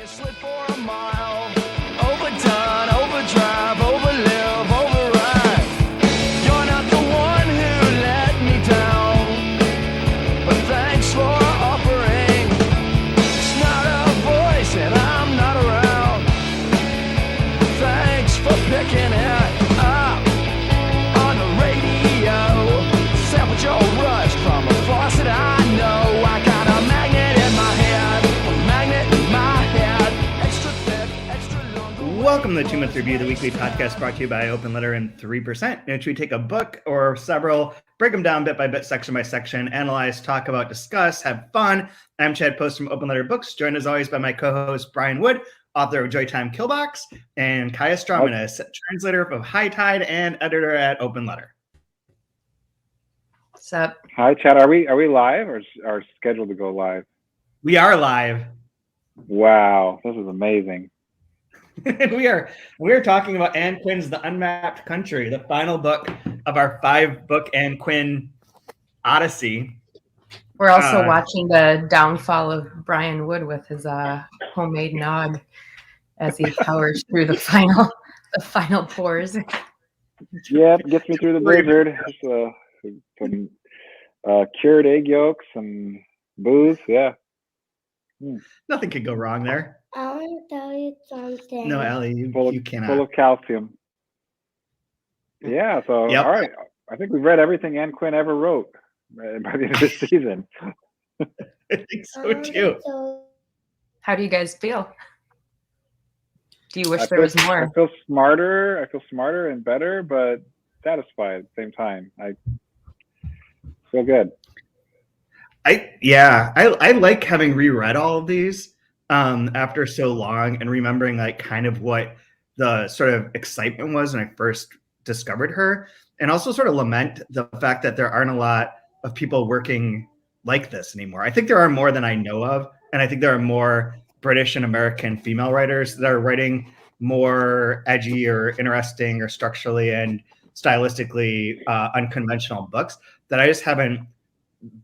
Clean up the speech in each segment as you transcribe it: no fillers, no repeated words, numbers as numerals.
you slip for a mile. Overdone, overdrive, overlive, override. You're not the one who let me down, but thanks for offering. It's not a voice and I'm not around. Thanks for picking it up on the radio. Sample Joe Rush from a faucet I know. I got a magnet in my head, a magnet in my head. Extra thick, extra long. Welcome to the 2 Month Review, the weekly podcast brought to you by Open Letter and 3%, in which we take a book or several, break them down bit by bit, section by section, analyze, talk about, discuss, have fun. I'm Chad Post from Open Letter Books, joined as always by my co-host Brian Wood, author of Joytime Killbox, and Kaya Straumanis, translator of High Tide and editor at Open Letter. What's up? Hi, Chad. Are we live or are scheduled to go live? We are live. Wow, this is amazing. we are talking about Ann Quin's The Unmapped Country, the final book of our 5-book Ann Quin Odyssey. We're also watching the downfall of Brian Wood with his homemade nog as he powers through the final pours. Yeah, it gets me through the blizzard. Some cured egg yolks and booze. Yeah. Nothing could go wrong there. I want to tell you something. No, Ellie, you cannot. Full of calcium. Yeah, so, Yep. All right. I think we've read everything Ann Quin ever wrote by the end of this season. I think so too. How do you guys feel? Do you wish I there was more? I feel smarter and better, but satisfied at the same time. I feel good. I like having reread all of these after so long and remembering like kind of what the sort of excitement was when I first discovered her, and also sort of lament the fact that there aren't a lot of people working like this anymore. I think there are more than I know of, and I think there are more British and American female writers that are writing more edgy or interesting or structurally and stylistically unconventional books that I just haven't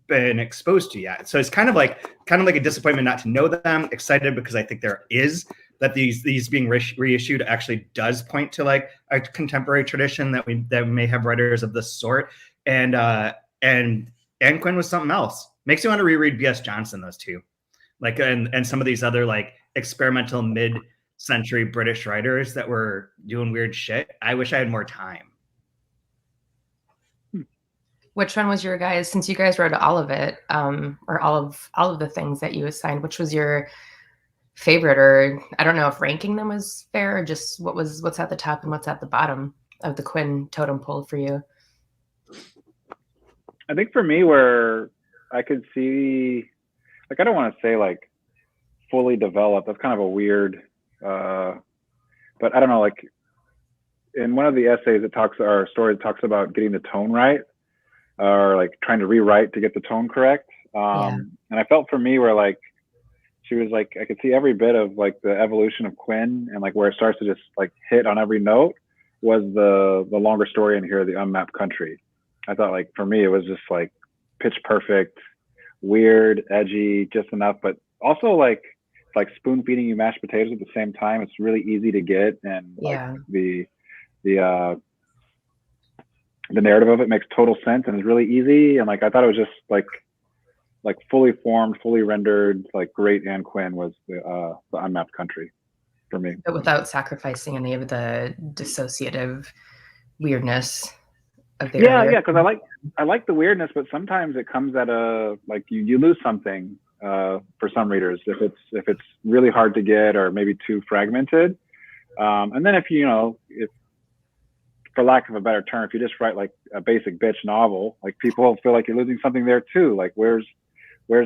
been exposed to yet. So it's kind of like a disappointment not to know them. Excited because I think there is that these being reissued actually does point to like a contemporary tradition that we may have writers of this sort. And Ann Quin was something else. Makes you want to reread B.S. Johnson, those two, like and some of these other like experimental mid-century British writers that were doing weird shit. I wish I had more time. Which one was your guys, since you guys wrote all of it, or all of the things that you assigned, which was your favorite? Or I don't know if ranking them was fair, or just what's at the top and what's at the bottom of the Quin totem pole for you? I think for me, where I could see, like, I don't want to say like fully developed. That's kind of a weird, but I don't know. Like in one of the essays, story talks about getting the tone right, or like trying to rewrite to get the tone correct. And I felt for me where like she was like, I could see every bit of like the evolution of Quin, and like where it starts to just like hit on every note was the longer story in here, The Unmapped Country. I thought like for me it was just like pitch perfect, weird, edgy, just enough, but also like it's like spoon feeding you mashed potatoes at the same time. It's really easy to get, and like the narrative of it makes total sense and is really easy. And like I thought it was just like fully formed, fully rendered, like great Ann Quin was the Unmapped Country for me. But without sacrificing any of the dissociative weirdness of the earlier. because I like the weirdness, but sometimes it comes at a like you lose something for some readers if it's really hard to get or maybe too fragmented. And then if for lack of a better term, if you just write like a basic bitch novel, like people feel like you're losing something there too. Like where's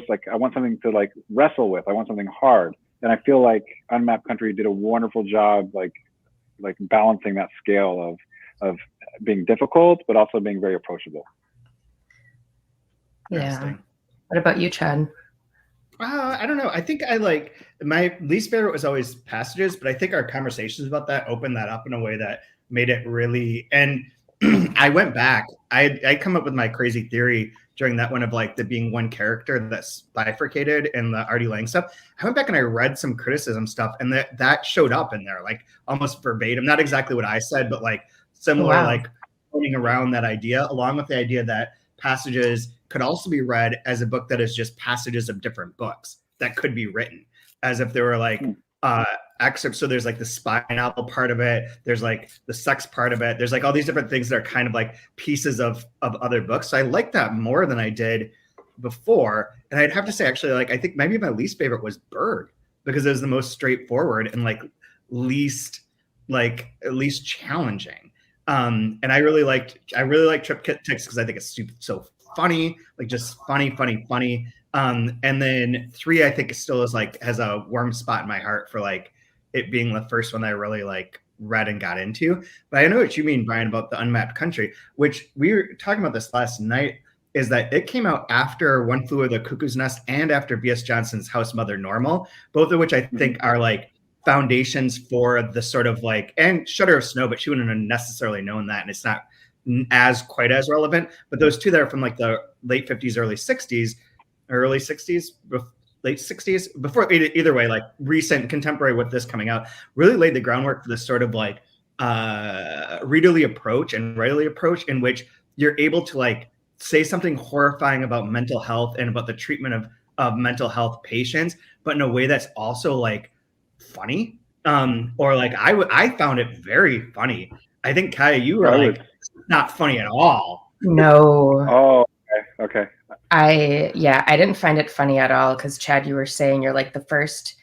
like, I want something to like wrestle with. I want something hard. And I feel like Unmapped Country did a wonderful job, like balancing that scale of being difficult, but also being very approachable. Yeah. What about you, Chad? I don't know. I think I like my least favorite was always passages, but I think our conversations about that opened that up in a way that made it really. And I went back. I come up with my crazy theory during that one of like the being one character that's bifurcated in the Artie Lang stuff. I went back and I read some criticism stuff, and that showed up in there, like almost verbatim, not exactly what I said, but like similar, Wow. like pointing around that idea, along with the idea that passages could also be read as a book that is just passages of different books that could be written, as if there were like excerpts. So there's like the spy novel part of it, there's like the sex part of it, there's like all these different things that are kind of like pieces of other books. So I like that more than I did before. And I'd have to say, actually, like I think maybe my least favorite was Bird, because it was the most straightforward and like least challenging. And I really liked Triptychs because I think it's so funny, like just funny. And then 3, I think still is like has a warm spot in my heart for like it being the first one I really like read and got into. But I know what you mean, Brian, about the Unmapped Country, which we were talking about this last night, is that it came out after One Flew Over the Cuckoo's Nest and after B.S. Johnson's House Mother Normal, both of which I think are like foundations for the sort of like, and Shudder of Snow, but she wouldn't have necessarily known that, and it's not quite as relevant. But those two that are from like the late 50s, early 60s, late 60s, before either way, like recent contemporary with this coming out, really laid the groundwork for this sort of like readerly approach and writerly approach in which you're able to like say something horrifying about mental health and about the treatment of mental health patients, but in a way that's also like funny. Or like I found it very funny. I think Kaya, you were like not funny at all. No. Oh, okay. I didn't find it funny at all, because Chad, you were saying you're like the first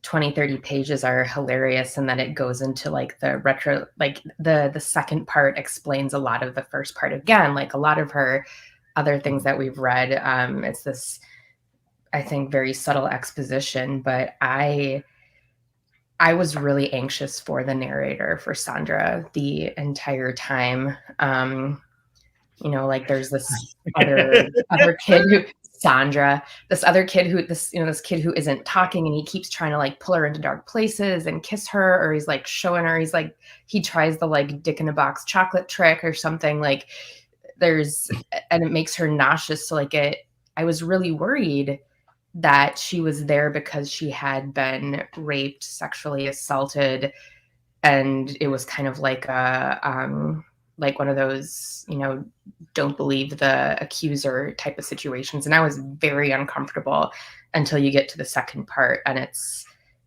20-30 pages are hilarious, and then it goes into like the retro, like the second part explains a lot of the first part again, like a lot of her other things that we've read. It's this, I think, very subtle exposition, but I was really anxious for the narrator, for Sandra, the entire time. Like there's this other kid who this kid who isn't talking, and he keeps trying to like pull her into dark places and kiss her, or he's like showing her, he's like, he tries the like dick in a box chocolate trick or something, like and it makes her nauseous. So like I was really worried that she was there because she had been raped, sexually assaulted, and it was kind of like like one of those, don't believe the accuser type of situations. And I was very uncomfortable until you get to the second part, and it's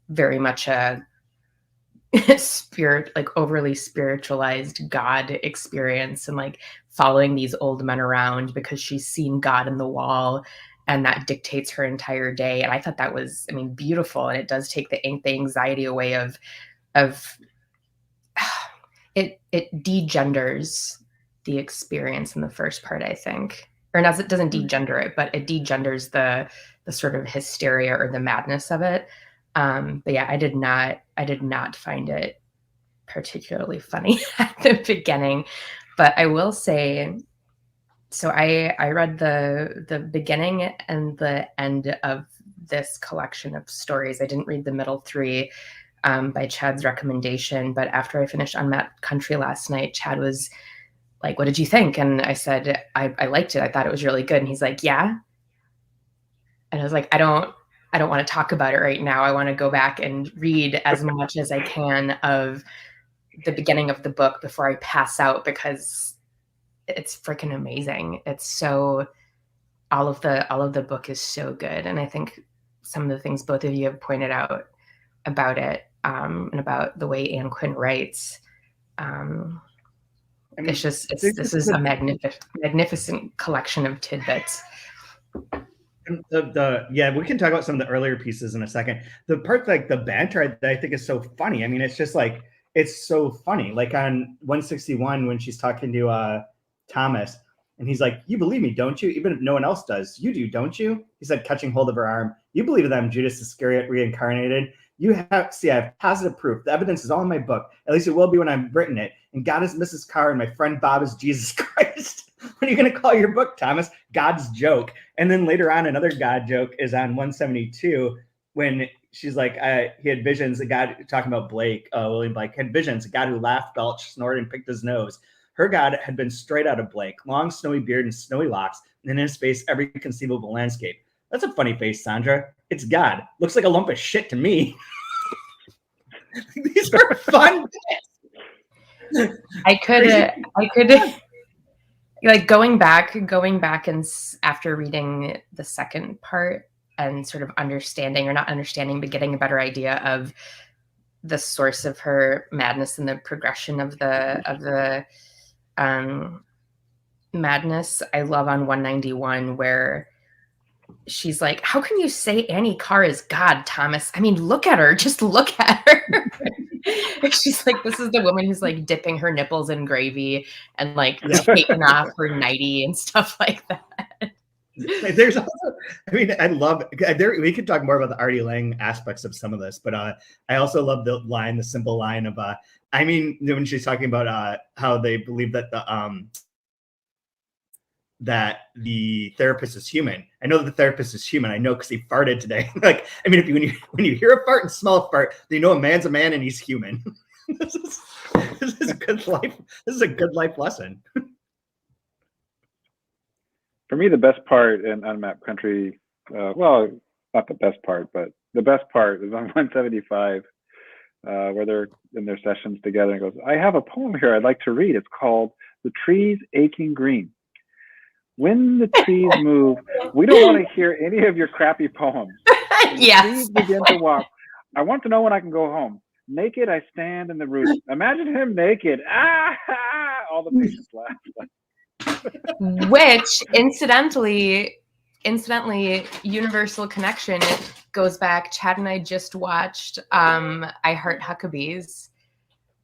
very much a like overly spiritualized God experience, and like following these old men around because she's seen God in the wall, and that dictates her entire day. And I thought that was, beautiful. And it does take the anxiety away of it degenders the experience in the first part, I think. Or not, it doesn't degender it, but it degenders the sort of hysteria or the madness of it. But yeah, I did not find it particularly funny at the beginning. But I will say, so I read the beginning and the end of this collection of stories. I didn't read the middle 3 by Chad's recommendation, but after I finished Unmapped Country last night, Chad was like, "What did you think?" And I said, I liked it. I thought it was really good. And he's like, "Yeah." And I was like, I don't want to talk about it right now. I want to go back and read as much as I can of the beginning of the book before I pass out, because it's freaking amazing. It's so, all of the book is so good. And I think some of the things both of you have pointed out about it, and about the way Ann Quin writes, this is a magnificent collection of tidbits. Yeah, we can talk about some of the earlier pieces in a second. The part like the banter that I think is so funny. It's just like, it's so funny. Like on 161 when she's talking to Thomas, and he's like, "You believe me, don't you? Even if no one else does, you do, don't you?" He said, catching hold of her arm. "You believe that I'm Judas Iscariot reincarnated. I have positive proof. The evidence is all in my book. At least it will be when I've written it. And God is Mrs. Carr, and my friend Bob is Jesus Christ." What are you going to call your book, Thomas? God's joke. And then later on, another God joke is on 172 when she's like, he had visions. A God talking about Blake, William Blake had visions. A God who laughed, belched, snorted, and picked his nose. Her God had been straight out of Blake, long snowy beard and snowy locks, and in his face every conceivable landscape. That's a funny face, Sandra. It's God. Looks like a lump of shit to me. These are fun bits. I could like going back and after reading the second part and sort of understanding, or not understanding, but getting a better idea of the source of her madness and the progression of the madness. I love on 191 where she's like, how can you say Annie Carr is God, Thomas? I mean, look at her. Just look at her. She's like, this is the woman who's like dipping her nipples in gravy and like taking off her nightie and stuff like that. There's also, I mean, I love we could talk more about the Artie Lang aspects of some of this, but I also love the simple line of I mean, when she's talking about how they believe that the therapist is human. I know that the therapist is human. I know because he farted today. Like, I mean, when you hear a fart and smell a fart, then you know a man's a man and he's human. This is a good life. This is a good life lesson. For me, the best part in Unmapped Country, well, not the best part, but the best part is on 175, where they're in their sessions together and goes, I have a poem here I'd like to read. It's called The Trees Aching Green. When the trees move, we don't want to hear any of your crappy poems. Yes. Trees begin to walk. I want to know when I can go home. Naked, I stand in the roof. Imagine him naked. Ah! All the patients laugh. Which incidentally, Universal Connection, it goes back. Chad and I just watched I Heart Huckabees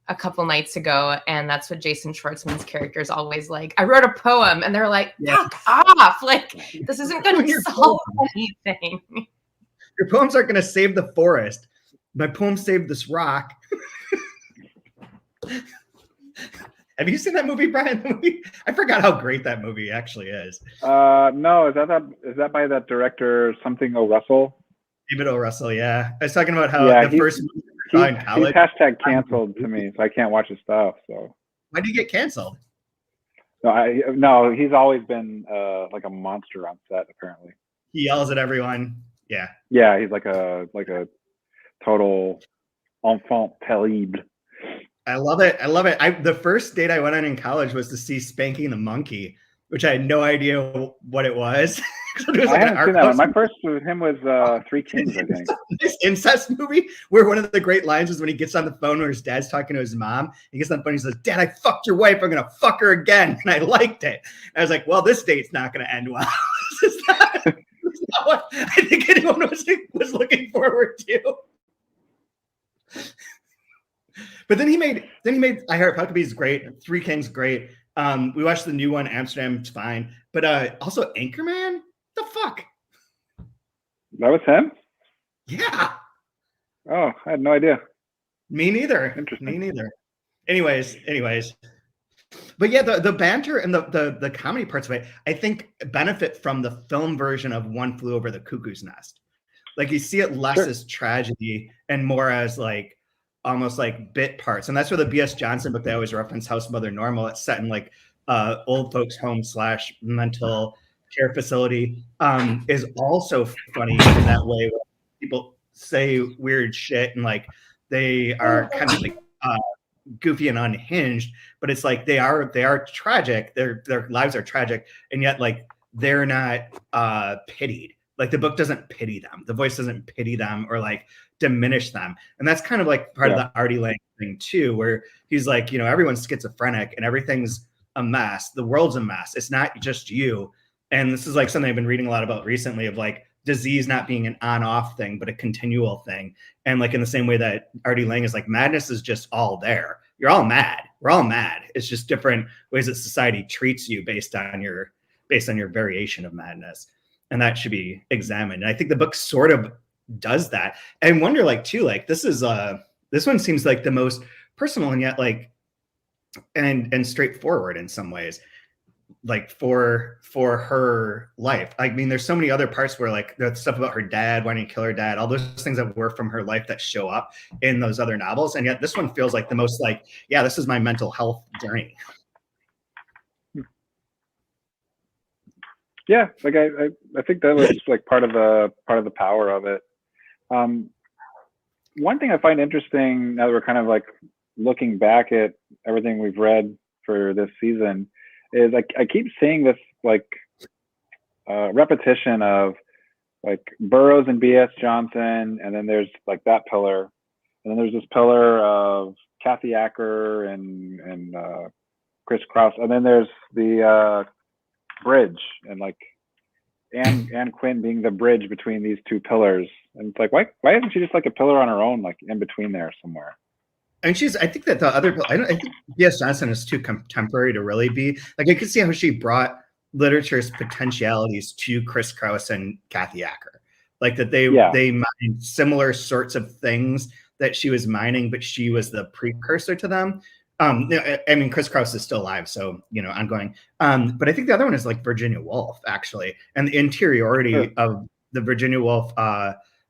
a couple nights ago, and that's what Jason Schwartzman's character is always like. I wrote a poem, and they're like, "Fuck off! Like, this isn't going to solve anything." Your poems aren't going to save the forest. My poem saved this rock. Have you seen that movie, Brian? I forgot how great that movie actually is. No, is that by that director something O. Russell? David O. Russell, yeah. I was talking about how the first movie in college. He's hashtag canceled to me, so I can't watch his stuff. So why did he get canceled? No, he's always been like a monster on set. Apparently, he yells at everyone. Yeah. Yeah, he's like a total enfant terrible. I love it. The first date I went on in college was to see Spanking the Monkey, which I had no idea what it was. It was I haven't seen that one. My first with him was Three Kings, I think. This incest movie where one of the great lines is when he gets on the phone where his dad's talking to his mom. He gets on the phone and he says, Dad, I fucked your wife. I'm going to fuck her again. And I liked it. And I was like, well, this date's not going to end well. This is not what I think anyone was looking forward to. But then he made I Heart Huckabees great. Three Kings great. We watched the new one, Amsterdam's fine. But also Anchorman? The fuck? That was him? Yeah. Oh, I had no idea. Me neither. Interesting. Me neither. Anyways. But yeah, the banter and the comedy parts of it, I think, benefit from the film version of One Flew Over the Cuckoo's Nest. Like, you see it less as tragedy and more as like almost like bit parts. And that's where the B.S. Johnson book they always reference, House Mother Normal, it's set in like old folks home / mental care facility, is also funny in that way where people say weird shit and like they are kind of like goofy and unhinged, but it's like they are tragic, their lives are tragic, and yet like they're not pitied. Like the book doesn't pity them, the voice doesn't pity them or like diminish them. And that's kind of like part of the Artie Lang thing too, where he's like, everyone's schizophrenic and everything's a mess, the world's a mess, it's not just you. And this is like something I've been reading a lot about recently, of like disease not being an on-off thing, but a continual thing. And like in the same way that Artie Lang is like, madness is just all there. You're all mad. We're all mad. It's just different ways that society treats you based on your variation of madness. And that should be examined. And I think the book sort of does that. I wonder, like, too, like this one seems like the most personal and yet like and straightforward in some ways, like for her life. I mean, there's so many other parts where like the stuff about her dad wanting to kill her dad, all those things that were from her life that show up in those other novels. And yet this one feels like the most like, yeah, this is my mental health journey. Yeah, like I think that was like part of the power of it. One thing I find interesting now that we're kind of like looking back at everything we've read for this season is I keep seeing this like repetition of like Burroughs and B.S. Johnson, and then there's like that pillar, and then there's this pillar of Kathy Acker and Chris Kraus, and then there's the bridge, and like Ann Quin being the bridge between these two pillars. And it's like, why isn't she just like a pillar on her own, like in between there somewhere? And I think that the other, I think B.S. Johnson is too contemporary to really be, like, I could see how she brought literature's potentialities to Chris Kraus and Kathy Acker. Like that they mined similar sorts of things that she was mining, but she was the precursor to them. I mean, Chris Kraus is still alive, so, ongoing. But I think the other one is like Virginia Woolf, actually. And the interiority of the Virginia Woolf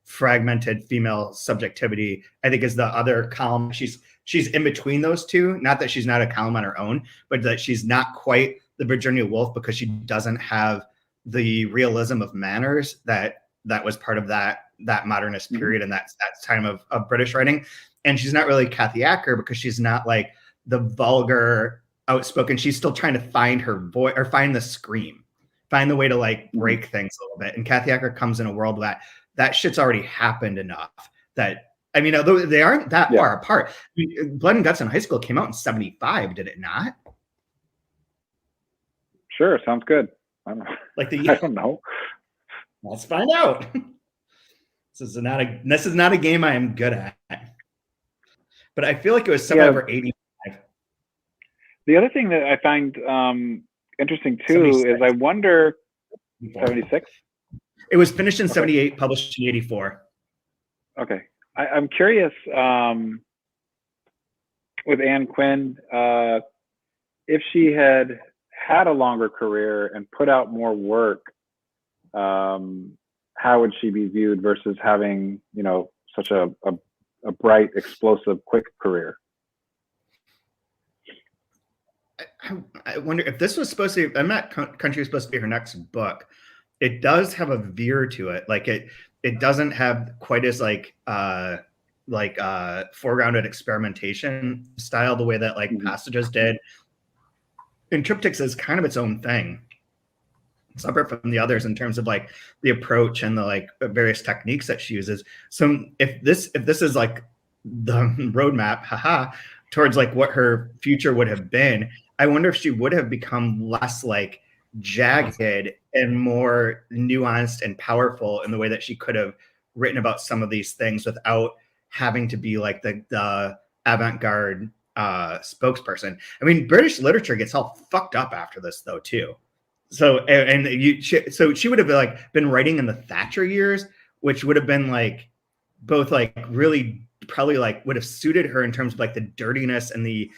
fragmented female subjectivity, I think, is the other column. She's in between those two. Not that she's not a column on her own, but that she's not quite the Virginia Woolf because she doesn't have the realism of manners that was part of that modernist period and that time of British writing. And she's not really Kathy Acker because she's not like the vulgar, outspoken. She's still trying to find her voice or find the scream, find the way to like break things a little bit. And Kathy Acker comes in a world that shit's already happened enough that, I mean, although they aren't that far apart. I mean, Blood and Guts in High School came out in 1975, did it not? Sure, sounds good. I don't know. Let's find out. This is not a game I am good at. But I feel like it was somewhere over 85. The other thing that I find interesting too 76. Is I wonder 76. It was finished in 78, published in 84. Okay. I'm curious with Ann Quin, if she had a longer career and put out more work, how would she be viewed versus having, such a bright, explosive, quick career? I wonder if this was supposed to be, Unmapped Country was supposed to be her next book. It does have a veer to it. Like it doesn't have quite as foregrounded experimentation style the way that like Passages did. And Triptychs is kind of its own thing, separate from the others in terms of like the approach and the like various techniques that she uses. So if this is like the roadmap, towards like what her future would have been, I wonder if she would have become less like jagged and more nuanced and powerful in the way that she could have written about some of these things without having to be like the avant-garde spokesperson. I mean, British literature gets all fucked up after this though too. So she would have been writing in the Thatcher years, which would have been like both like really probably like would have suited her in terms of like the dirtiness and the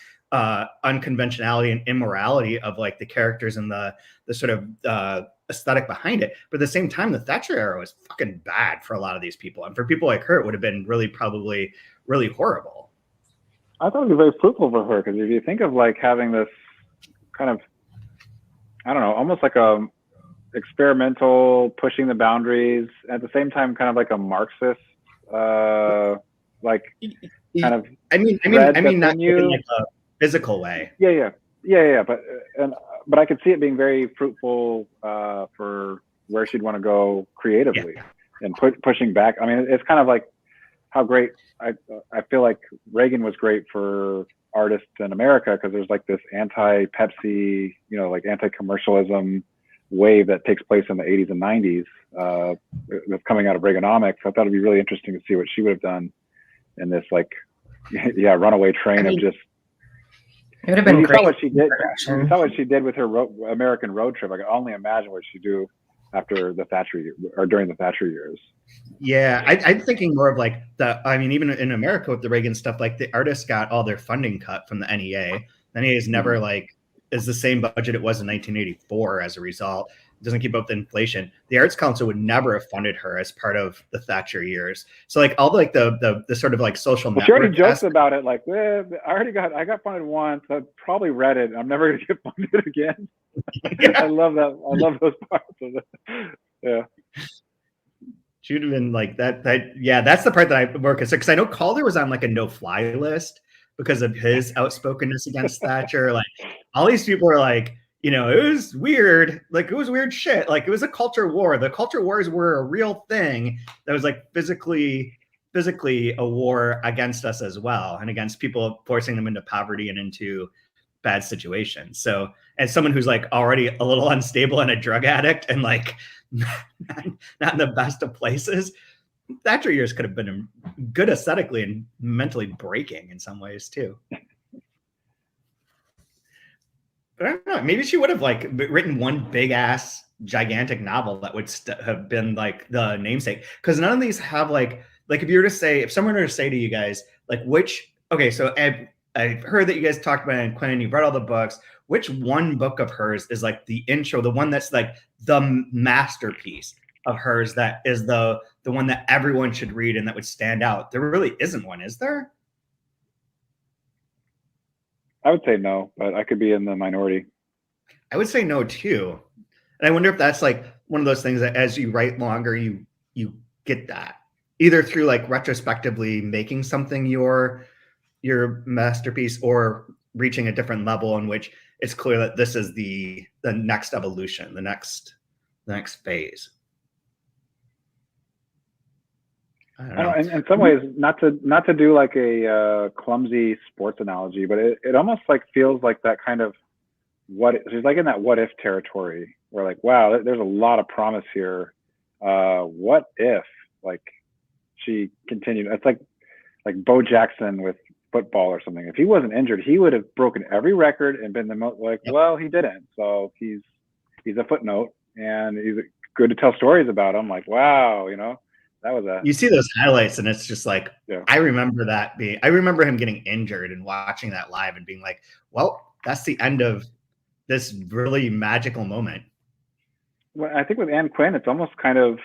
unconventionality and immorality of like the characters and the sort of aesthetic behind it. But at the same time, the Thatcher era was fucking bad for a lot of these people, and for people like her, it would have been probably really horrible. I thought it was very fruitful for her because if you think of like having this kind of, I don't know, almost like a experimental, pushing the boundaries, at the same time, kind of like a Marxist, like kind of. I mean, not in like a physical way. Yeah. But I could see it being very fruitful for where she'd want to go creatively and pushing back. I mean, it's kind of like how great I feel like Reagan was great for artists in America because there's like this anti-Pepsi, like anti-commercialism wave that takes place in the 80s and 90s that's coming out of Reaganomics. I thought it'd be really interesting to see what she would have done in this like, runaway train of just. It would have been great. You saw what she did with her American road trip. I can only imagine what she'd do after the Thatcher year, or during the Thatcher years. Yeah, I'm thinking more of like even in America with the Reagan stuff, like the artists got all their funding cut from the NEA. The NEA is never is the same budget it was in 1984 as a result. doesn't keep up with inflation, the Arts Council would never have funded her as part of the Thatcher years. So like all like the sort of like social Well, she already network jokes aspect- about it, like, I got funded once. I probably read it. I'm never gonna get funded again. I love that. I love those parts of it. Yeah. She would have been like that. Yeah, that's the part that I work because I know Calder was on like a no-fly list because of his outspokenness against Thatcher. Like all these people are like, you know, it was weird. Like it was weird shit. Like it was a culture war. The culture wars were a real thing that was like physically a war against us as well, and against people, forcing them into poverty and into bad situations. So as someone who's like already a little unstable and a drug addict and like not in the best of places, Thatcher years could have been good aesthetically and mentally breaking in some ways too. But I don't know, maybe she would have like written one big ass gigantic novel that would have been like the namesake, because none of these have like if you were to say, if someone were to say to you guys like so I've heard that you guys talked about Ann Quin, you've read all the books, which one book of hers is like the intro, the one that's like the masterpiece of hers, that is the one that everyone should read and that would stand out? There really isn't one, is there? I would say no, but I could be in the minority. I would say no too. And I wonder if that's like one of those things that as you write longer, you get that either through like retrospectively making something your masterpiece, or reaching a different level in which it's clear that this is the next evolution, the next phase. I don't know. In some ways, not to do like a clumsy sports analogy, but it almost like feels like that kind of she's like in that what if territory where like, wow, there's a lot of promise here. What if like she continued? It's like Bo Jackson with football or something. If he wasn't injured, he would have broken every record and been the most like, well, he didn't. So he's a footnote, and he's good to tell stories about him. Like, wow, you know. That was you see those highlights and it's just like, yeah. I remember him getting injured and watching that live and being like, well, that's the end of this really magical moment. Well, I think with Ann Quin, it's almost kind of,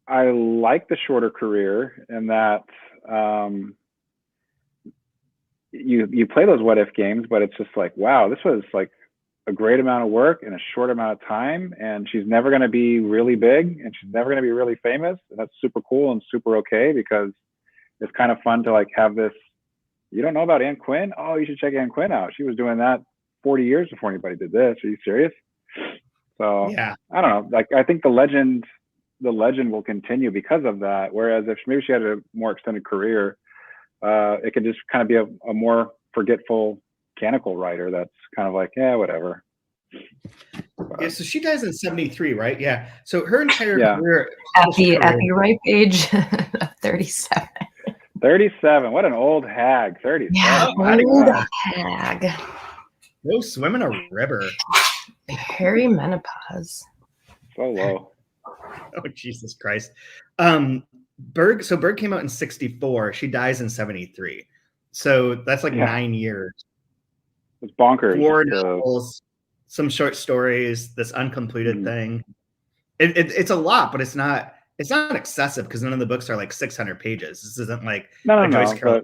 I like the shorter career in that you play those what if games, but it's just like, wow, this was like a great amount of work in a short amount of time, and she's never going to be really big and she's never going to be really famous, and that's super cool and super okay, because it's kind of fun to like have this, you don't know about Ann Quin? Oh, you should check Ann Quin out. She was doing that 40 years before anybody did this. Are you serious? So yeah, I don't know. Like I think the legend will continue because of that. Whereas if maybe she had a more extended career, it could just kind of be a more forgetful mechanical writer that's kind of like, yeah, whatever. Yeah, so she dies in 73, right? Yeah. So her entire career at the ripe age of 37. 37. What an old hag. 37. Yeah, old hag. Go swim in a river. Perimenopause. So low. Oh, Jesus Christ. Berg came out in 64. She dies in 73. So that's like 9 years. It's bonkers. 4 novels, some short stories, this uncompleted thing. It's a lot, but it's not excessive because none of the books are like 600 pages. This isn't like Joyce Carol,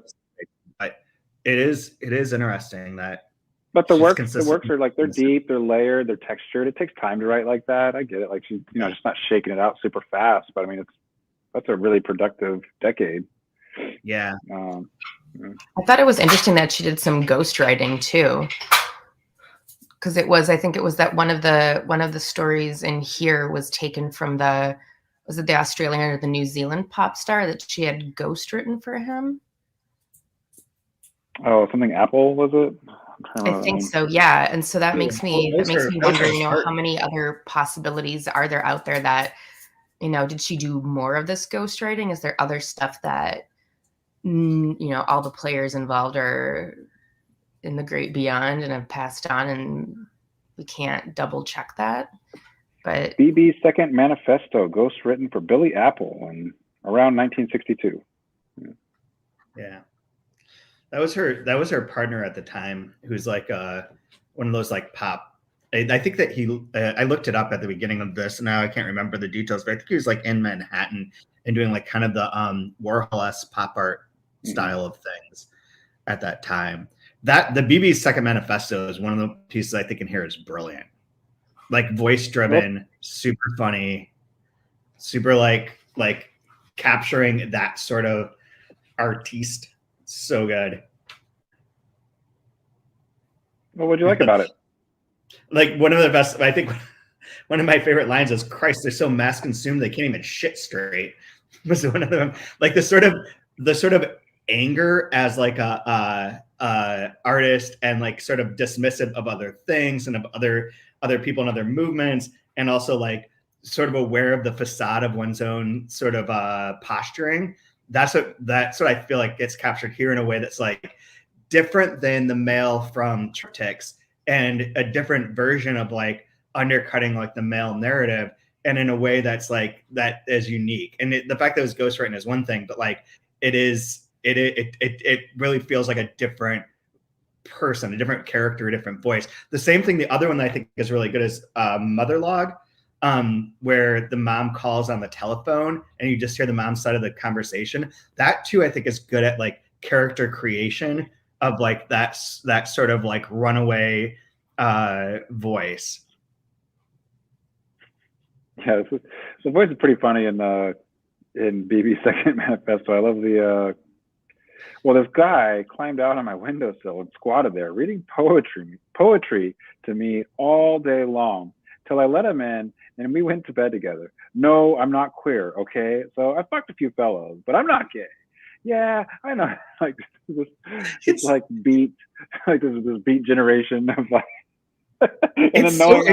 but it is interesting that. But the works are like, they're deep, they're layered, they're textured. It takes time to write like that. I get it. Like she's just not shaking it out super fast. But I mean, that's a really productive decade. Yeah. I thought it was interesting that she did some ghostwriting too, because I think it was that one of the stories in here was taken from was it the Australian or the New Zealand pop star that she had ghostwritten for him? Oh, something Apple, was it? I think so, yeah. And so that makes me wonder, how many other possibilities are there out there that, did she do more of this ghostwriting? Is there other stuff that all the players involved are in the great beyond and have passed on, and we can't double check that? But BB's second manifesto, ghostwritten for Billy Apple in around 1962. Yeah. That was her partner at the time, who's like one of those like pop I think that he, I looked it up at the beginning of this. Now I can't remember the details, but I think he was like in Manhattan and doing like kind of the Warhol-esque pop art style of things at that time. That the BB's second manifesto is one of the pieces I think in here is brilliant. Like voice driven, super funny, super like capturing that sort of artiste. So good. Well, what'd you like about it? Like one of the best, I think one of my favorite lines is, Christ, they're so mass consumed they can't even shit straight. Was one of them. Like the sort of anger as like a artist and like sort of dismissive of other things and of other people and other movements, and also like sort of aware of the facade of one's own sort of posturing. That's what I feel like gets captured here in a way that's like different than the male from Triptychs, and a different version of like undercutting like the male narrative, and in a way that's like that is unique. And the fact that it was ghostwritten is one thing, but like it really feels like a different person, a different character, a different voice. The same thing, the other one that I think is really good is Motherlog, where the mom calls on the telephone and you just hear the mom's side of the conversation. That too, I think is good at like character creation of like that sort of like runaway voice. Yeah, the voice is pretty funny in BB's second manifesto. I love the this guy climbed out on my windowsill and squatted there reading poetry to me all day long till I let him in and we went to bed together. No, I'm not queer, okay? So I fucked a few fellows, but I'm not gay. Yeah, I know. Like it's like beat, like this beat generation of like, and then knowing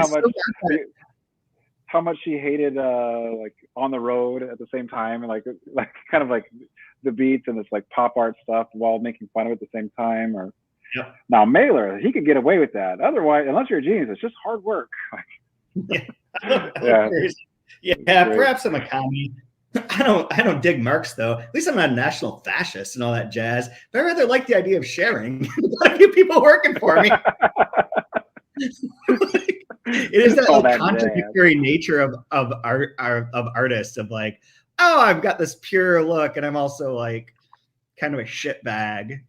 how much she hated like On the Road at the same time, and like kind of like the beats and this like pop art stuff while making fun of it at the same time. Or now Mailer, he could get away with that. Otherwise, unless you're a genius, it's just hard work. Yeah, perhaps I'm a commie. I don't dig Marx though. At least I'm not a national fascist and all that jazz. But I rather like the idea of sharing. A few people working for me. It is that contradictory nature of artists, of like, oh, I've got this pure look, and I'm also like kind of a shit bag.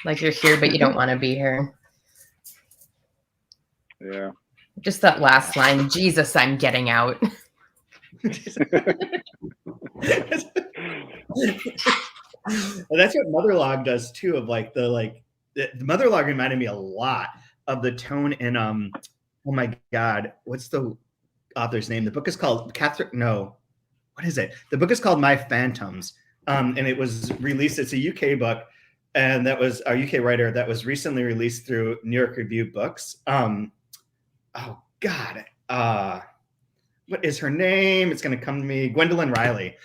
Like you're here, but you don't want to be here. Yeah. Just that last line, Jesus, I'm getting out. Well, that's what Motherlog does too. Of like the Motherlog reminded me a lot of the tone in oh my god, what's the author's name? The book is called what is it? The book is called My Phantoms, and it was released. It's a UK book, and that was a UK writer that was recently released through New York Review Books. Oh god, what is her name? It's going to come to me. Gwendolyn Riley.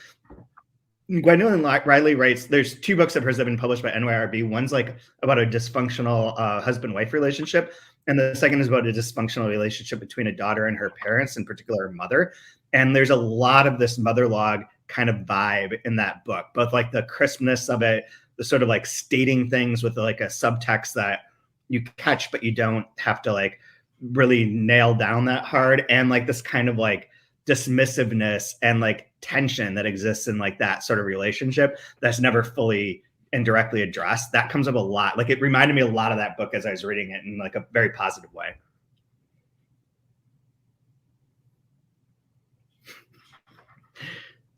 Gwendolyn Riley writes, there's two books of hers that have been published by NYRB. One's like about a dysfunctional husband-wife relationship, and the second is about a dysfunctional relationship between a daughter and her parents, in particular her mother. And there's a lot of this Motherlog kind of vibe in that book, both like the crispness of it, the sort of like stating things with like a subtext that you catch, but you don't have to like really nail down that hard, and like this kind of like dismissiveness and like tension that exists in like that sort of relationship that's never fully and directly addressed. That comes up a lot. Like it reminded me a lot of that book as I was reading it in like a very positive way.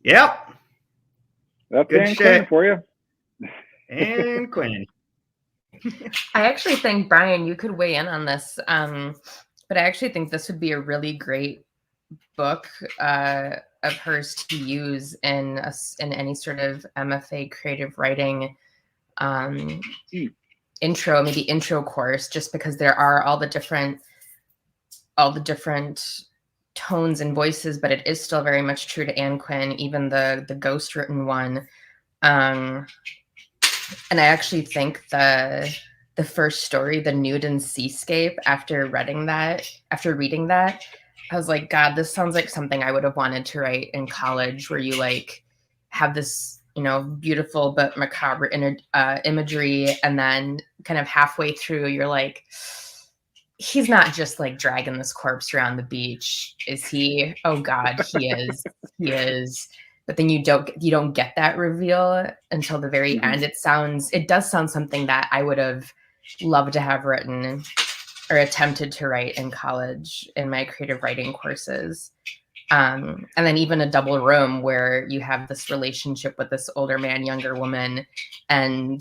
Yep. That's good Ann shit Quin for you. Ann Quin. I actually think, Brian, you could weigh in on this, but I actually think this would be a really great book of hers to use in any sort of MFA creative writing intro course, just because there are all the different tones and voices, but it is still very much true to Ann Quin, even the ghost written one. And I actually think the first story, The Nude and Seascape, after reading that, I was like, God, this sounds like something I would have wanted to write in college, where you like have this, beautiful but macabre imagery, and then kind of halfway through, you're like, he's not just like dragging this corpse around the beach, is he? Oh God, he is. He is. But then you don't get that reveal until the very end. It does sound something that I would have loved to have written or attempted to write in college in my creative writing courses. And then even a double room where you have this relationship with this older man, younger woman, and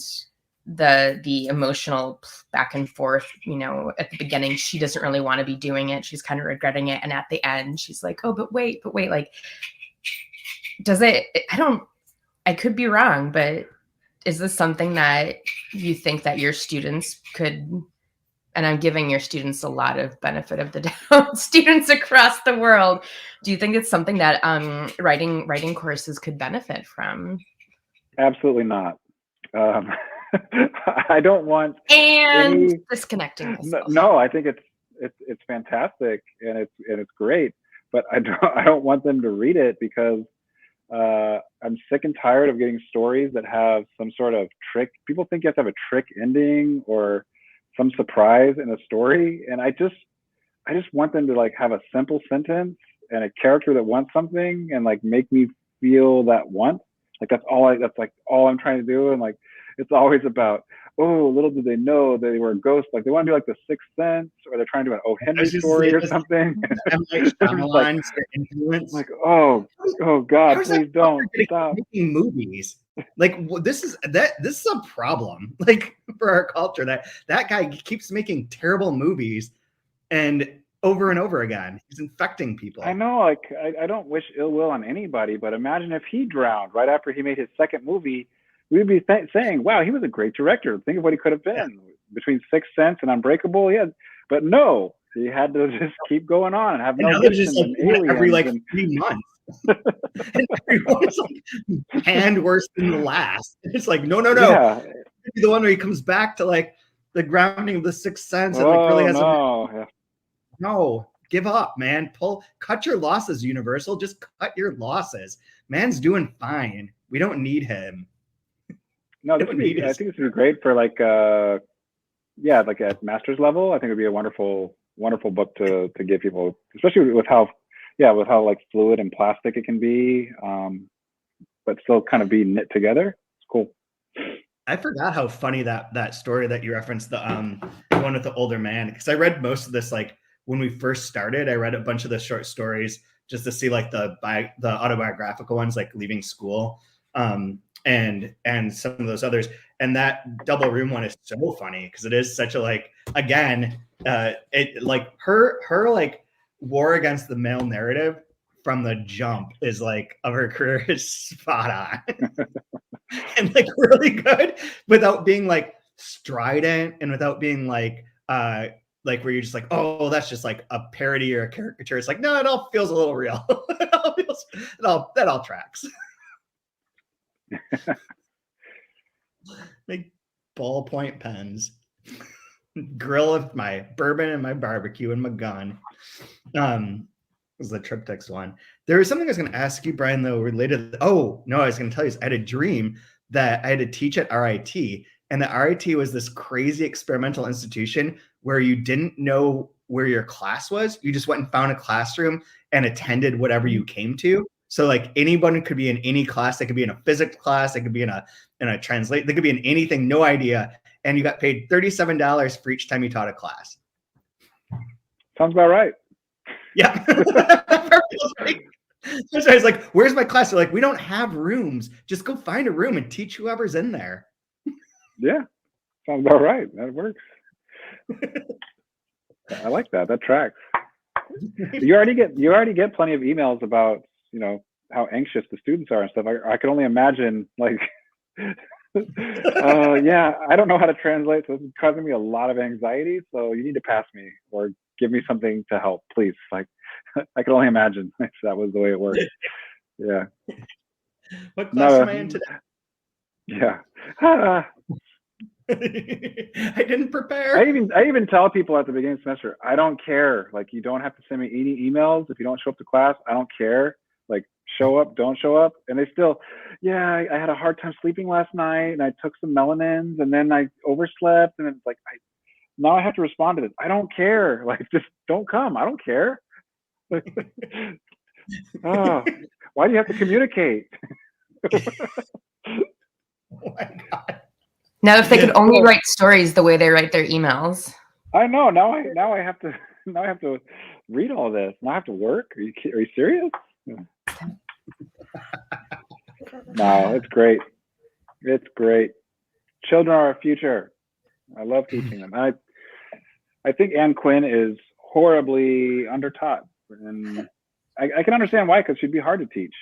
the emotional back and forth, you know, at the beginning, she doesn't really want to be doing it. She's kind of regretting it. And at the end, she's like, oh, but wait, like, I could be wrong, but is this something that you think that your students could, and I'm giving your students a lot of benefit of the doubt, students across the world, do you think it's something that writing courses could benefit from? Absolutely not. I don't want disconnecting myself. No, I think it's fantastic and it's great, but I don't want them to read it because I'm sick and tired of getting stories that have some sort of trick. People think you have to have a trick ending or some surprise in a story, and I just want them to like have a simple sentence and a character that wants something and like make me feel that want. Like that's all I'm trying to do, and like it's always about, oh, little did they know that they were a ghost. Like they want to do like the Sixth Sense, or they're trying to do an O. Henry story or something. Like, oh God, please don't stop making movies. Like this is a problem. Like for our culture, that guy keeps making terrible movies, and over and over again, he's infecting people. I know. Like I don't wish ill will on anybody, but imagine if he drowned right after he made his second movie. We'd be saying, wow, he was a great director. Think of what he could have been between Sixth Sense and Unbreakable. Yeah, but no, he had to just keep going on and have no just like every 3 months. And everyone's like and worse than the last. It's like no. Yeah. The one where he comes back to like the grounding of the Sixth Sense and like really has no, give up, man. Cut your losses, Universal. Just cut your losses. Man's doing fine. We don't need him. No, I think this would be great for like like at master's level. I think it would be a wonderful book to give people, especially with how like fluid and plastic it can be, but still kind of be knit together. It's cool. I forgot how funny that story that you referenced, the one with the older man, because I read most of this like when we first started. I read a bunch of the short stories just to see like the autobiographical ones, like leaving school. And some of those others, and that double room one is so funny because it is such a like, again, it like her like war against the male narrative from the jump is like of her career is spot on and like really good without being like strident and without being like where you're just like, oh, that's just like a parody or a caricature. It's like, no, it all feels a little real. That all tracks. Big ballpoint pens, grill with my bourbon and my barbecue and my gun. Was the triptychs one. There was something I was going to ask you, Brian, though, related. I was going to tell you. I had a dream that I had to teach at RIT, and the RIT was this crazy experimental institution where you didn't know where your class was. You just went and found a classroom and attended whatever you came to. So like anyone could be in any class. They could be in a physics class. They could be in a translate. They could be in anything, no idea. And you got paid $37 for each time you taught a class. Sounds about right. Yeah. So I was like, where's my class? They're like, we don't have rooms. Just go find a room and teach whoever's in there. Yeah. Sounds about right. That works. I like that. That tracks. You already get plenty of emails about, you know, how anxious the students are and stuff. I can only imagine, like, I don't know how to translate, so this is causing me a lot of anxiety. So you need to pass me or give me something to help, please. Like, I can only imagine if that was the way it worked. Yeah. What class am I in today? Yeah. I didn't prepare. I even tell people at the beginning of the semester, I don't care. Like, you don't have to send me any emails if you don't show up to class. I don't care. Like, show up, don't show up. And they still, I had a hard time sleeping last night and I took some melanins and then I overslept. And it's like, now I have to respond to this. I don't care. Like, just don't come. I don't care. Oh, why do you have to communicate? Oh my God. Now, if they could only write stories the way they write their emails. I know. Now I have to read all this. Now I have to work. Are you serious? No, it's great. It's great. Children are our future. I love teaching them. I think Ann Quin is horribly undertaught, and I can understand why, because she'd be hard to teach.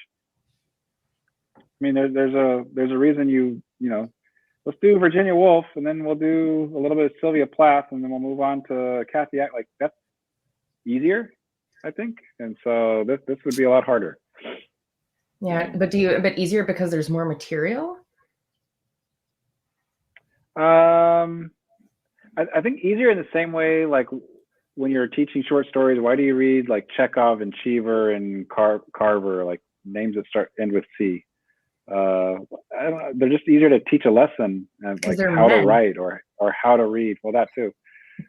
I mean, there's a reason you know. Let's do Virginia Woolf, and then we'll do a little bit of Sylvia Plath, and then we'll move on to Kathy. Like, that's easier, I think. And so this would be a lot harder. Yeah, but easier because there's more material? I think easier in the same way, like when you're teaching short stories, why do you read like Chekhov and Cheever and Carver, like names that end with C? I don't know, they're just easier to teach a lesson, and like how to write or how to read. Well, that too.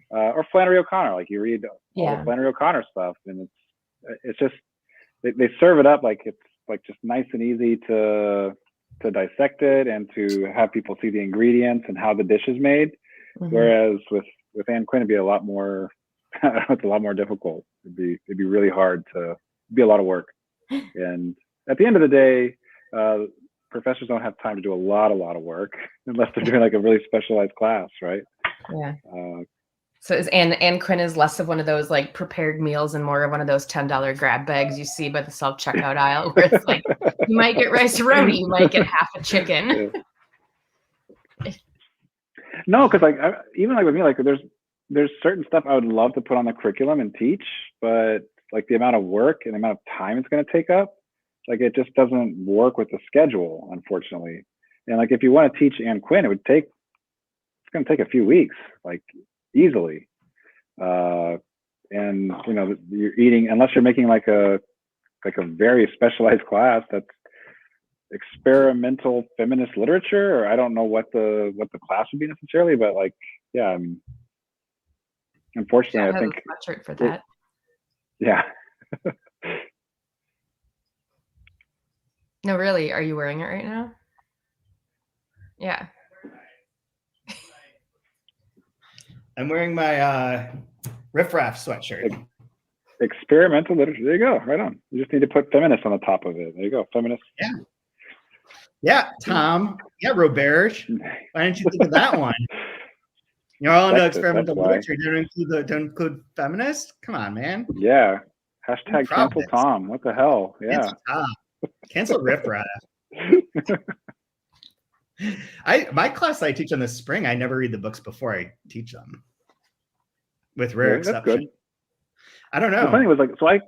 Or Flannery O'Connor, like you read all the Flannery O'Connor stuff, and it's just they serve it up like it's like just nice and easy to dissect it and to have people see the ingredients and how the dish is made. Mm-hmm. Whereas with Ann Quin, it'd be a lot more. It's a lot more difficult. It'd be really hard to be a lot of work. And at the end of the day, professors don't have time to do a lot of work unless they're doing like a really specialized class, right? Yeah. So is Ann Quin is less of one of those like prepared meals and more of one of those $10 grab bags you see by the self-checkout aisle where it's like you might get rice roti, you might get half a chicken. Yeah. No, because like even like with me, like there's certain stuff I would love to put on the curriculum and teach, but like the amount of work and the amount of time it's going to take up, like it just doesn't work with the schedule, unfortunately. And like if you want to teach Ann Quin, it's going to take a few weeks, like easily. And you know, you're eating, unless you're making like a very specialized class that's experimental feminist literature, or I don't know what the class would be necessarily, but like, yeah, I mean, unfortunately, I think a sweatshirt for that. Yeah. No, really, are you wearing it right now? Yeah. I'm wearing my riffraff sweatshirt. Experimental literature. There you go. Right on. You just need to put feminist on the top of it. There you go. Feminist. Yeah. Yeah, Tom. Yeah, Roberge. Why didn't you think of that one? You're all into experimental literature. You don't include feminist? Come on, man. Yeah. Hashtag cancel Tom. What the hell? Yeah. Cancel Tom. Cancel riffraff. My class I teach in the spring, I never read the books before I teach them. With rare exception. Good. I don't know. The funny was like, so I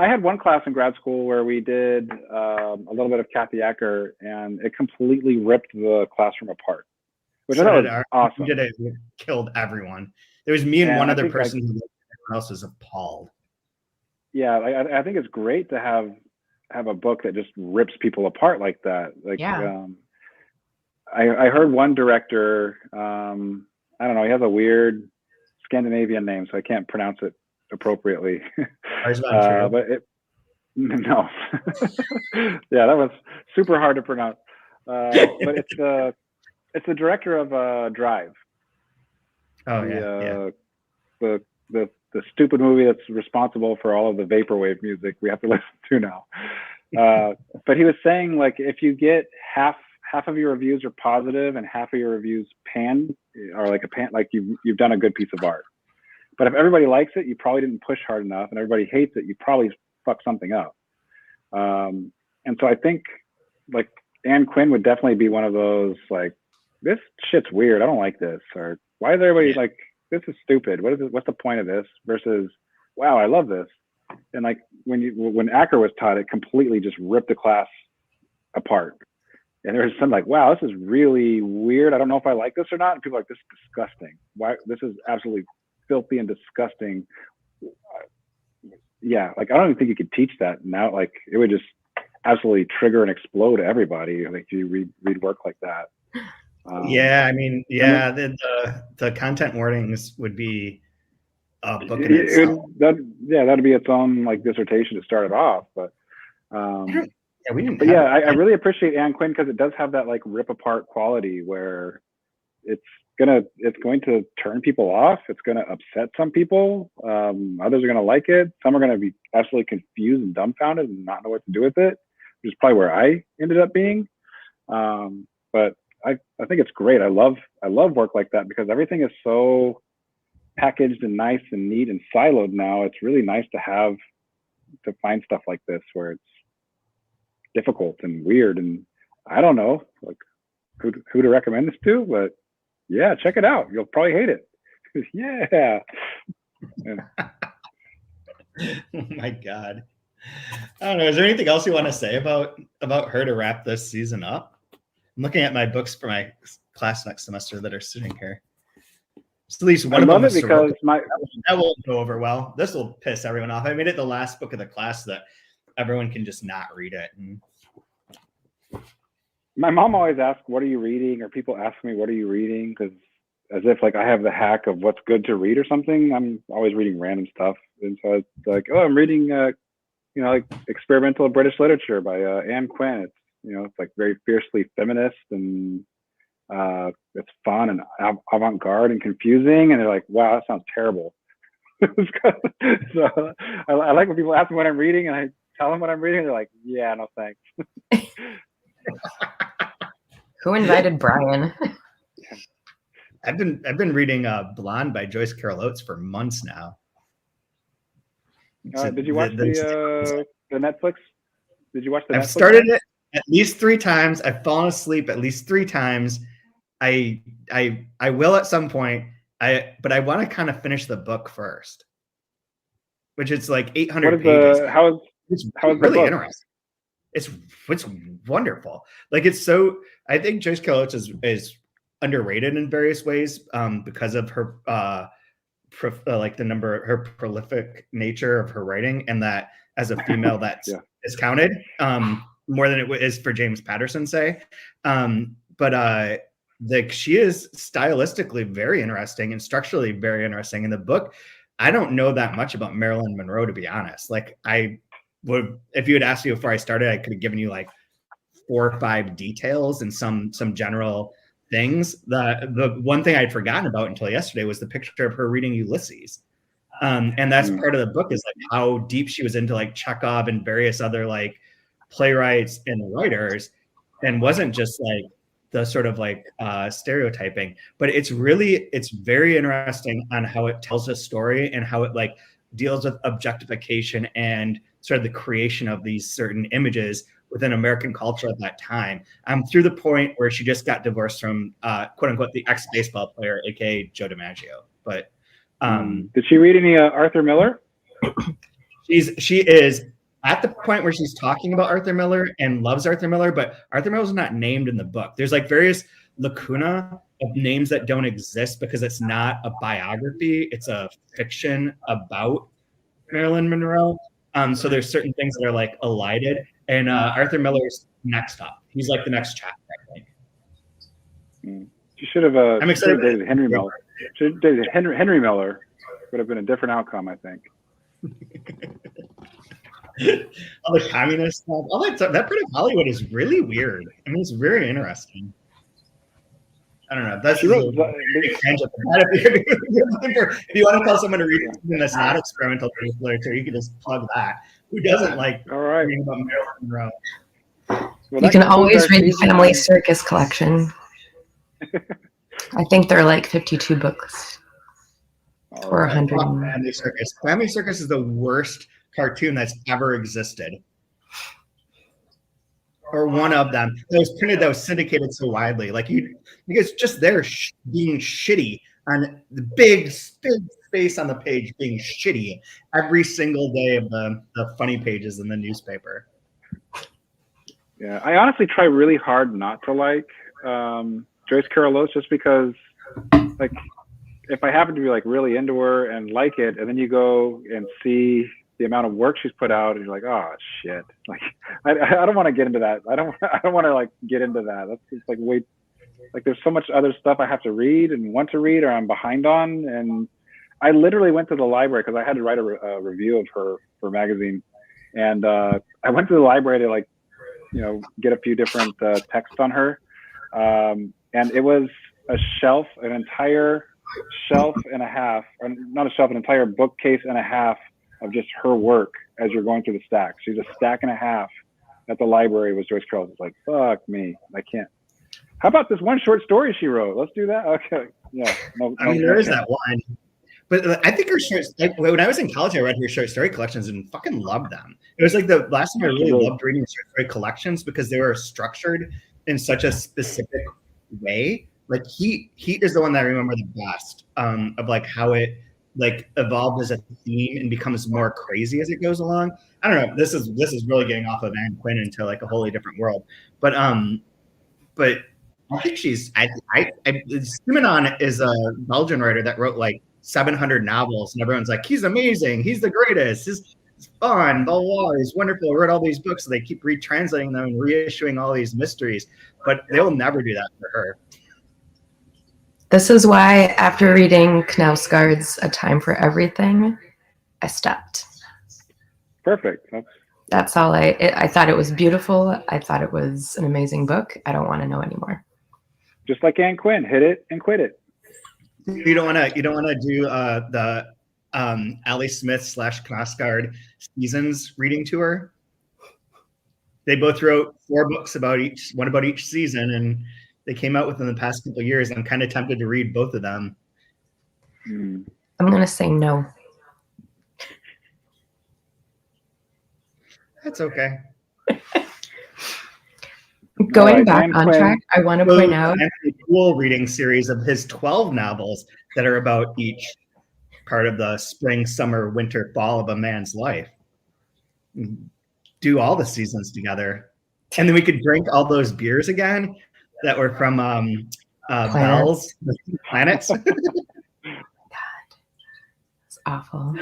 had one class in grad school where we did a little bit of Kathy Acker, and it completely ripped the classroom apart, which I thought was awesome. We killed everyone. There was me and one other person who everyone else was appalled. Yeah, I think it's great to have a book that just rips people apart like that. Like, yeah. I heard one director, I don't know, he has a weird Scandinavian name, so I can't pronounce it appropriately. But no. Yeah, that was super hard to pronounce. But it's the director of Drive. Oh yeah. The stupid movie that's responsible for all of the vaporwave music we have to listen to now. But he was saying, like, if you get half of your reviews are positive and half of your reviews panned, or like you've done a good piece of art. But if everybody likes it, you probably didn't push hard enough, and everybody hates it, you probably fucked something up. And so I think like Ann Quin would definitely be one of those, like, this shit's weird, I don't like this, or why is everybody like, this is stupid, what's the point of this, versus, wow, I love this. And like when Acker was taught, it completely just ripped the class apart. And there was some like, wow, this is really weird, I don't know if I like this or not. And people are like, this is disgusting. Why? This is absolutely filthy and disgusting. Yeah, like I don't even think you could teach that now. Like it would just absolutely trigger and explode everybody. Like you read work like that. Yeah, I mean, yeah, the content warnings would be a book in itself. That'd be its own like dissertation to start it off. But Yeah, we didn't. But yeah, I really appreciate Ann Quin because it does have that like rip apart quality where it's going to turn people off. It's going to upset some people. Others are going to like it. Some are going to be absolutely confused and dumbfounded and not know what to do with it, which is probably where I ended up being. But I think it's great. I love work like that because everything is so packaged and nice and neat and siloed now. It's really nice to find stuff like this where it's difficult and weird, and I don't know like who to recommend this to, but yeah, check it out. You'll probably hate it. Yeah. Oh my God. I don't know. Is there anything else you want to say about her to wrap this season up? I'm looking at my books for my class next semester that are sitting here. Just at least one of them. I love it because that won't go over well. This will piss everyone off. I made it the last book of the class that everyone can just not read it. And my mom always asks, "What are you reading?" Or people ask me, "What are you reading?" Because as if like I have the hack of what's good to read or something. I'm always reading random stuff, and so it's like, oh, I'm reading, like experimental British literature by Ann Quin. It's it's like very fiercely feminist and it's fun and avant-garde and confusing. And they're like, "Wow, that sounds terrible." So I like when people ask me what I'm reading, and I tell them what I'm reading. They're like, "Yeah, no thanks." Who invited Brian? I've been reading Blonde by Joyce Carol Oates for months now. Did you watch the Netflix? Did you watch the? I've started it at least 3 times. I've fallen asleep at least 3 times. I will at some point. But I want to kind of finish the book first, which it's like 800 pages. It's really interesting. It's wonderful. Like it's so. I think Joyce Carol Oates is underrated in various ways because of her like her prolific nature of her writing, and that as a female that's is counted more than it is for James Patterson, say. But she is stylistically very interesting and structurally very interesting in the book. I don't know that much about Marilyn Monroe, to be honest. Like I would, if you had asked me before I started, I could have given you like 4 or 5 details and some general things. The one thing I'd forgotten about until yesterday was the picture of her reading Ulysses. And that's part of the book is like how deep she was into like Chekhov and various other like playwrights and writers, and wasn't just like the sort of like stereotyping, but it's very interesting on how it tells a story and how it like deals with objectification and sort of the creation of these certain images within American culture at that time. Through the point where she just got divorced from quote unquote the ex-baseball player, aka Joe DiMaggio. But did she read any Arthur Miller? She is at the point where she's talking about Arthur Miller and loves Arthur Miller, but Arthur Miller's not named in the book. There's like various lacuna of names that don't exist because it's not a biography. It's a fiction about Marilyn Monroe. So there's certain things that are like elided, and Arthur Miller's next up. He's like the next chapter, I think. She should have I'm excited. Dated Henry Miller. Should have dated Henry Miller. Would have been a different outcome, I think. All the communist stuff, all that stuff. That part of Hollywood is really weird. I mean, it's very interesting. I don't know. That's a big tangent. If you want to tell someone to read something that's not experimental literature, you can just plug that. Who doesn't like reading about Marilyn Monroe? Well, you can always read the Family Circus collection. I think they're like 52 books. Or 100. Family Circus. Family Circus is the worst cartoon that's ever existed, or one of them that was printed, that was syndicated so widely. Like because just there being shitty on the big space on the page, being shitty every single day of the funny pages in the newspaper. Yeah, I honestly try really hard not to like Joyce Carol Oates, just because like if I happen to be like really into her and like it, and then you go and see the amount of work she's put out, and you're like, oh shit! Like, I don't want to get into that. I don't want to like get into that. That's just like way like there's so much other stuff I have to read and want to read or I'm behind on. And I literally went to the library because I had to write a review of her for a magazine. And I went to the library to like, you know, get a few different texts on her. And it was a shelf, an entire shelf and a half, or not a shelf, an entire bookcase and a half of just her work as you're going through the stacks. She's a stack and a half at the library with Joyce Carol. It's like, fuck me, I can't. How about this one short story she wrote? Let's do that. Okay, yeah. No, I mean, there is that one. But I think her short, like, when I was in college, I read her short story collections and fucking loved them. It was like the last time I really loved reading short story collections because they were structured in such a specific way. Like Heat is the one that I remember the best, of like how it like evolved as a theme and becomes more crazy as it goes along. I don't know. This is really getting off of Ann Quin into like a wholly different world. But I think she's Simenon is a Belgian writer that wrote like 700 novels, and everyone's like, he's amazing, he's the greatest, he's fun, blah, blah, blah, he's wonderful, wrote all these books. So they keep retranslating them and reissuing all these mysteries, but they will never do that for her. This is why after reading Knausgaard's A Time for Everything, I stopped. Perfect. That's all. I thought it was beautiful. I thought it was an amazing book. I don't want to know anymore. Just like Ann Quin, hit it and quit it. You don't want to do the Ali Smith / Knausgaard seasons reading tour. They both wrote 4 books about each season, and they came out within the past couple of years. I'm kind of tempted to read both of them. I'm going to say no. That's okay. Going back on track, I want to point out a cool reading series of his 12 novels that are about each part of the spring, summer, winter, fall of a man's life. Do all the seasons together. And then we could drink all those beers again that were from Bell's Planets. God, it's awful.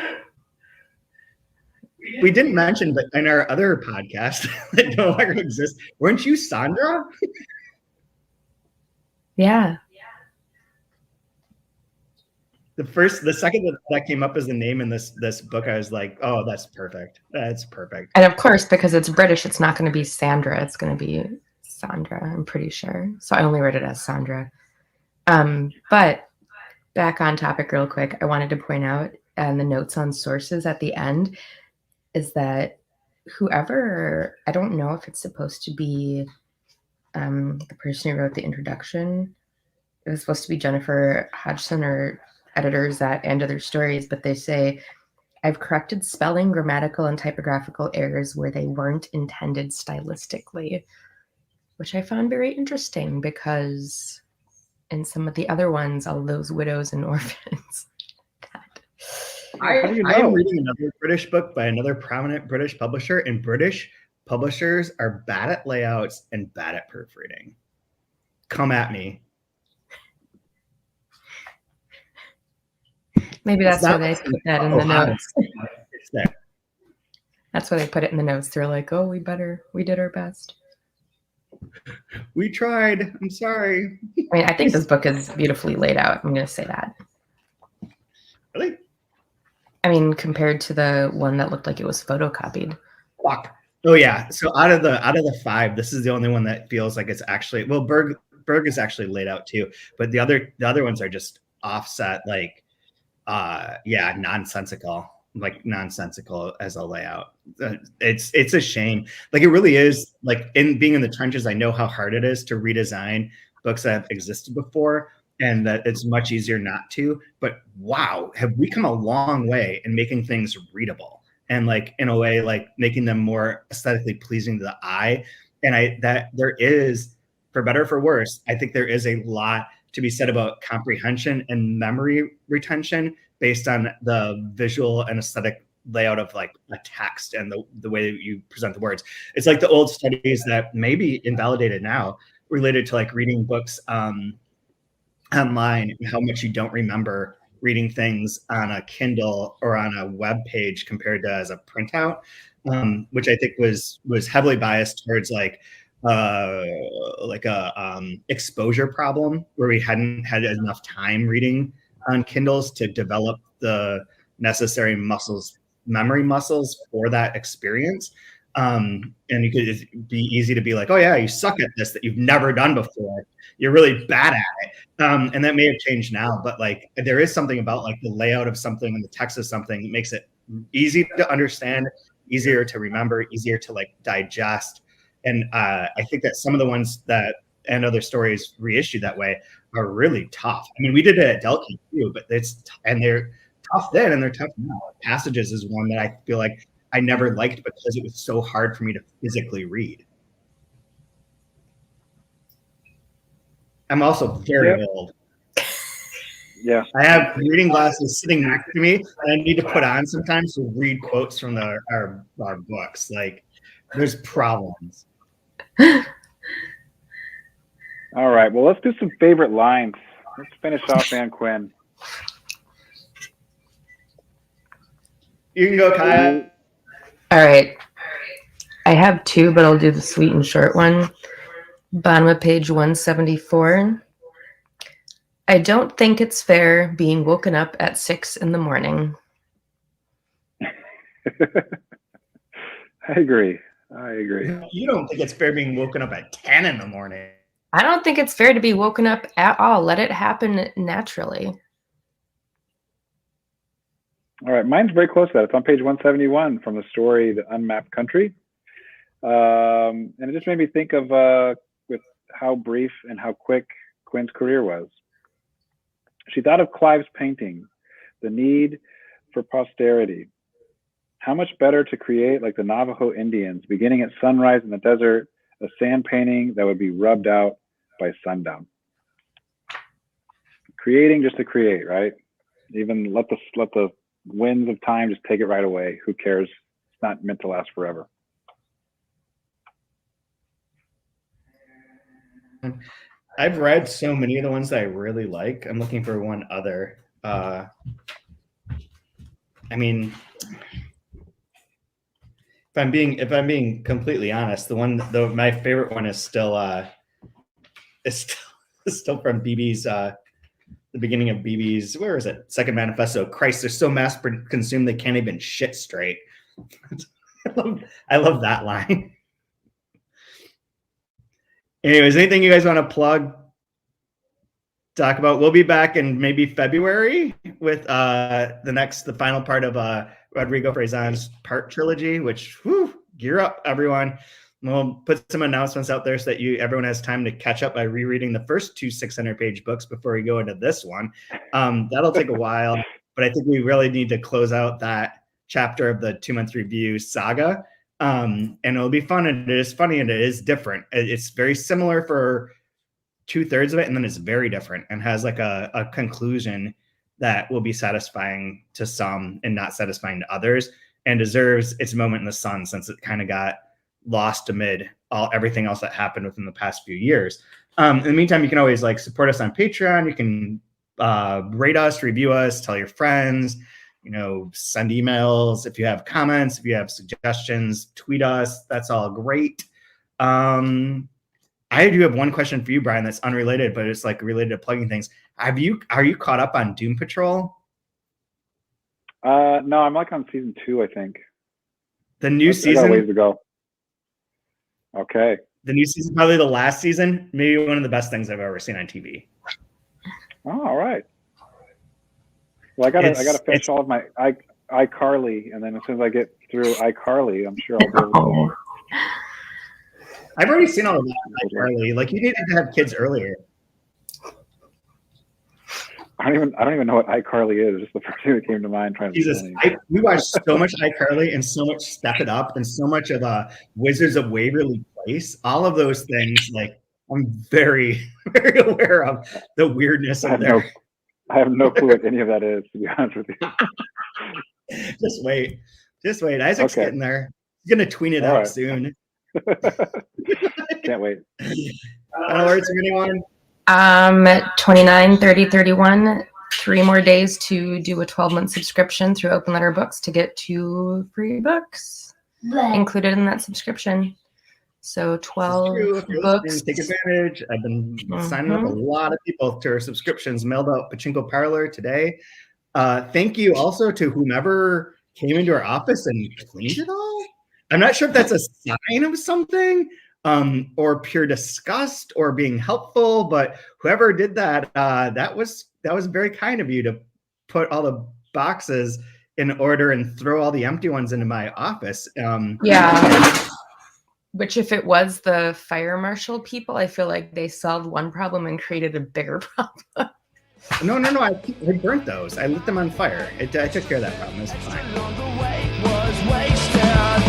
We didn't mention, but in our other podcast that no longer exists, weren't you Sandra? Yeah. The second that came up as the name in this book, I was like, oh, that's perfect. That's perfect. And of course, because it's British, it's not going to be Sandra. It's going to be Sandra, I'm pretty sure. So I only read it as Sandra. But back on topic real quick, I wanted to point out the notes on sources at the end is that whoever, I don't know if it's supposed to be the person who wrote the introduction. It was supposed to be Jennifer Hodgson or editors at End of Their Stories, but they say, I've corrected spelling, grammatical, and typographical errors where they weren't intended stylistically, which I found very interesting because in some of the other ones, all those widows and orphans. I'm reading another British book by another prominent British publisher, and British publishers are bad at layouts and bad at proofreading. Come at me. Maybe that's why they put that in the notes. It's there. That's why they put it in the notes. They're like, oh, we did our best. We tried. I'm sorry. I mean, I think this book is beautifully laid out. I'm going to say that. Really? I mean, compared to the one that looked like it was photocopied. Fuck. Oh yeah. So out of the 5, this is the only one that feels like it's actually, well, Berg is actually laid out too, but the other ones are just offset, like nonsensical as a layout. It's a shame. Like it really is. Like in being in the trenches, I know how hard it is to redesign books that have existed before, and that it's much easier not to. But wow, have we come a long way in making things readable and like in a way like making them more aesthetically pleasing to the eye. And that there is, for better or for worse, I think there is a lot to be said about comprehension and memory retention based on the visual and aesthetic layout of like a text and the way that you present the words. It's like the old studies that may be invalidated now related to like reading books online and how much you don't remember reading things on a Kindle or on a web page compared to as a printout, which I think was heavily biased towards like like a exposure problem where we hadn't had enough time reading on Kindles to develop the necessary memory muscles for that experience. And you could just be easy to be like, oh yeah, you suck at this that you've never done before. You're really bad at it. And that may have changed now, but like there is something about like the layout of something and the text of something that makes it easy to understand, easier to remember, easier to like digest. And I think that some of the ones that and other stories reissued that way are really tough. I mean, we did it at Delkey too, but and they're tough then and they're tough now. Passages is one that I feel like I never liked because it was so hard for me to physically read. I'm also very old. Yeah. I have reading glasses sitting next to me and I need to put on sometimes to read quotes from our books. Like there's problems. All right. Well, let's do some favorite lines. Let's finish off Ann Quin. You can go, Kaya. All right. I have two, but I'll do the sweet and short one. Bottom of page 174. I don't think it's fair being woken up at 6 a.m. I agree. You don't think it's fair being woken up at 10 a.m? I don't think it's fair to be woken up at all. Let it happen naturally. All right. Mine's very close to that. It's on page 171 from the story, The Unmapped Country. And it just made me think of with how brief and how quick Quin's career was. She thought of Clive's painting, the need for posterity. How much better to create like the Navajo Indians, beginning at sunrise in the desert, a sand painting that would be rubbed out by sundown. Creating just to create, right? Even let the winds of time just take it right away. Who cares? It's not meant to last forever. I've read so many of the ones that I really like. I'm looking for one other. I mean, if I'm being completely honest, my favorite one is still from BB's the beginning of BB's, where is it? Second Manifesto. Christ, they're so mass consumed they can't even shit straight. I love that line. Anyways, anything you guys want to plug? Talk about? We'll be back in maybe February with the final part of Rodrigo Fresán's part trilogy, which gear up, everyone. We'll put some announcements out there so that everyone has time to catch up by rereading the first two 600-page books before we go into this one. That'll take a while, but I think we really need to close out that chapter of the 2-month review saga. And it'll be fun, and it is funny, and it is different. It's very similar for 2/3 of it, and then it's very different and has like a conclusion that will be satisfying to some and not satisfying to others, and deserves its moment in the sun since it kind of got lost amid everything else that happened within the past few years. In the meantime, you can always like support us on Patreon. You can rate us, review us, tell your friends, send emails. If you have comments, if you have suggestions, tweet us. That's all great. I do have one question for you, Brian, that's unrelated, but it's like related to plugging things. Are you caught up on Doom Patrol? No, I'm like on season 2, I think. The new season? I got a ways to go. Okay. The new season, probably the last season, maybe one of the best things I've ever seen on TV. Oh, all right. Well, I gotta finish all of my iCarly, and then as soon as I get through iCarly, I'm sure I'll be able to. I've already seen all of that iCarly. Like, you needed to have kids earlier. I don't even know what iCarly is. Just the first thing that came to mind. We watched so much iCarly and so much Step It Up and so much of Wizards of Waverly Place. All of those things, like, I'm very, very aware of the weirdness of there. I have no clue what any of that is, to be honest with you. Just wait. Isaac's getting there. He's gonna tween it out soon. Can't wait. Final words from anyone? 29, 30, 31. 3 more days to do a 12-month subscription through Open Letter Books to get 2 free books included in that subscription. So This is 12 true. If you're books. listening, take advantage. I've been signing up a lot of people to our subscriptions, mailed out Pachinko Parlor today. Thank you also to whomever came into our office and cleaned it all. I'm not sure if that's a sign of something or pure disgust or being helpful, but whoever did that, that was very kind of you to put all the boxes in order and throw all the empty ones into my office. Yeah. Which, if it was the fire marshal people, I feel like they solved one problem and created a bigger problem. No, I burnt those. I lit them on fire. I took care of that problem. It was fine. The weight was wasted.